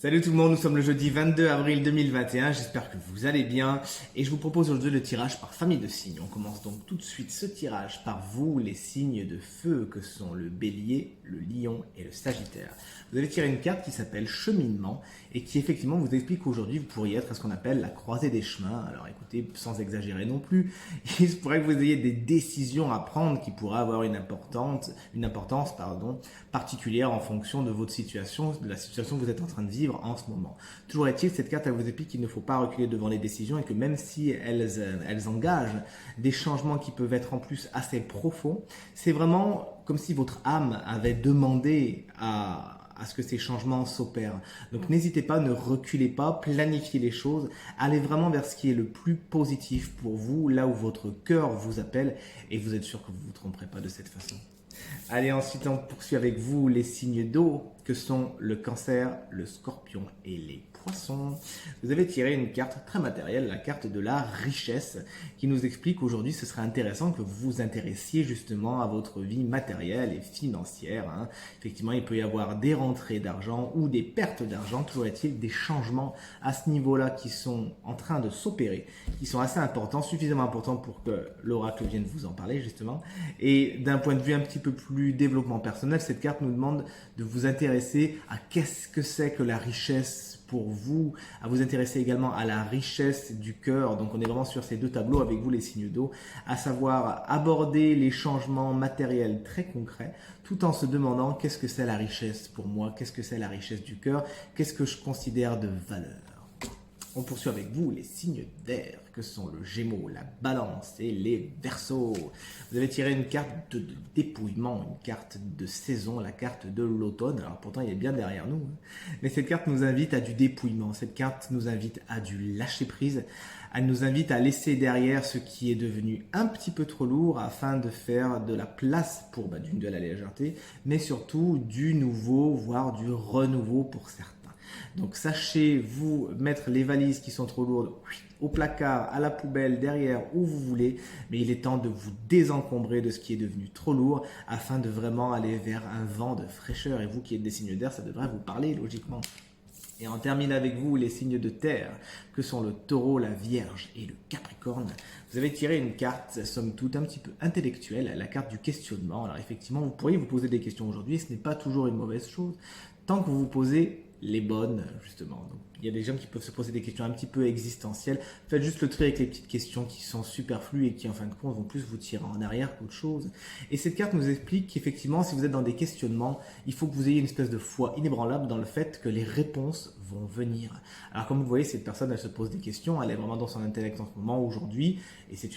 Salut tout le monde, nous sommes le jeudi 22 avril 2021, j'espère que vous allez bien et je vous propose aujourd'hui le tirage par famille de signes. On commence donc tout de suite ce tirage par vous, les signes de feu que sont le bélier, le lion et le sagittaire. Vous allez tirer une carte qui s'appelle cheminement et qui effectivement vous explique qu'aujourd'hui vous pourriez être à ce qu'on appelle la croisée des chemins. Alors écoutez, sans exagérer non plus, il se pourrait que vous ayez des décisions à prendre qui pourraient avoir une importance particulière en fonction de votre situation, de la situation que vous êtes en train de vivre en ce moment. Toujours est-il, cette carte elle vous explique qu'il ne faut pas reculer devant les décisions et que même si elles engagent des changements qui peuvent être en plus assez profonds, c'est vraiment comme si votre âme avait demandé à ce que ces changements s'opèrent. Donc n'hésitez pas, ne reculez pas, planifiez les choses, allez vraiment vers ce qui est le plus positif pour vous, là où votre cœur vous appelle et vous êtes sûr que vous ne vous tromperez pas de cette façon. Allez, ensuite on poursuit avec vous les signes d'eau que sont le cancer, le scorpion et les poissons. Vous avez tiré une carte très matérielle, la carte de la richesse, qui nous explique qu'aujourd'hui ce serait intéressant que vous vous intéressiez justement à votre vie matérielle et financière. Effectivement, il peut y avoir des rentrées d'argent ou des pertes d'argent, toujours est-il des changements à ce niveau-là qui sont en train de s'opérer, qui sont assez importants, suffisamment importants pour que l'oracle vienne vous en parler justement. Et d'un point de vue un petit peu plus développement personnel, cette carte nous demande de vous intéresser à qu'est-ce que c'est que la richesse pour vous, à vous intéresser également à la richesse du cœur. Donc on est vraiment sur ces deux tableaux avec vous les signes d'eau, à savoir aborder les changements matériels très concrets tout en se demandant qu'est-ce que c'est la richesse pour moi, qu'est-ce que c'est la richesse du cœur, qu'est-ce que je considère de valeur. On poursuit avec vous les signes d'air que sont le Gémeaux, la Balance et les Verseaux. Vous avez tiré une carte de dépouillement, une carte de saison, la carte de l'automne. Alors pourtant il est bien derrière nous, mais cette carte nous invite à du dépouillement. Cette carte nous invite à du lâcher prise. Elle nous invite à laisser derrière ce qui est devenu un petit peu trop lourd afin de faire de la place pour de la légèreté, mais surtout du nouveau, voire du renouveau pour certains. Donc sachez vous mettre les valises qui sont trop lourdes au placard, à la poubelle, derrière, où vous voulez, mais il est temps de vous désencombrer de ce qui est devenu trop lourd afin de vraiment aller vers un vent de fraîcheur. Et vous qui êtes des signes d'air, ça devrait vous parler logiquement. Et on termine avec vous les signes de terre, que sont le taureau, la vierge et le capricorne. Vous avez tiré une carte, somme toute, un petit peu intellectuelle, la carte du questionnement. Alors effectivement, vous pourriez vous poser des questions aujourd'hui, ce n'est pas toujours une mauvaise chose, tant que vous vous posez les bonnes, justement. Donc, il y a des gens qui peuvent se poser des questions un petit peu existentielles. Faites juste le tri avec les petites questions qui sont superflues et qui, en fin de compte, vont plus vous tirer en arrière qu'autre chose. Et cette carte nous explique qu'effectivement, si vous êtes dans des questionnements, il faut que vous ayez une espèce de foi inébranlable dans le fait que les réponses vont venir. Alors, comme vous voyez, cette personne, elle se pose des questions, elle est vraiment dans son intellect en ce moment, aujourd'hui, et c'est,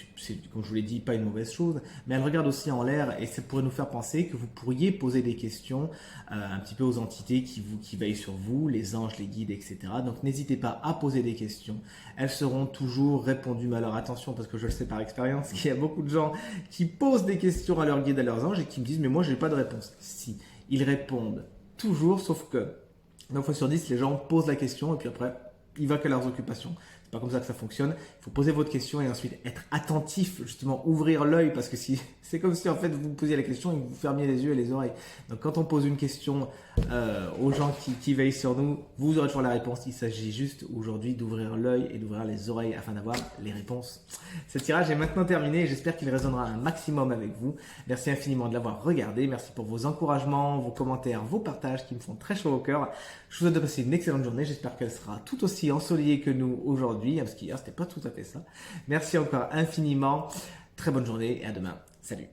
comme je vous l'ai dit, pas une mauvaise chose, mais elle regarde aussi en l'air et ça pourrait nous faire penser que vous pourriez poser des questions un petit peu aux entités qui veillent sur vous, les anges, les guides, etc. Donc n'hésitez pas à poser des questions, elles seront toujours répondues. Mais alors attention, parce que je le sais par expérience, qu'il y a beaucoup de gens qui posent des questions à leurs guides, à leurs anges et qui me disent mais moi j'ai pas de réponse. Si, ils répondent toujours, sauf que 9 fois sur 10, les gens posent la question et puis après, ils vont qu'à leurs occupations. C'est pas comme ça que ça fonctionne. Il faut poser votre question et ensuite être attentif, justement ouvrir l'œil, parce que si c'est comme si en fait vous posiez la question et que vous fermiez les yeux et les oreilles. Donc quand on pose une question aux gens qui veillent sur nous, vous aurez toujours la réponse. Il s'agit juste aujourd'hui d'ouvrir l'œil et d'ouvrir les oreilles afin d'avoir les réponses. Ce tirage est maintenant terminé. J'espère qu'il résonnera un maximum avec vous. Merci infiniment de l'avoir regardé. Merci pour vos encouragements, vos commentaires, vos partages qui me font très chaud au cœur. Je vous souhaite de passer une excellente journée. J'espère qu'elle sera tout aussi ensoleillée que nous aujourd'hui, parce qu'hier c'était pas tout à fait ça. Merci encore infiniment. Très bonne journée et à demain. Salut.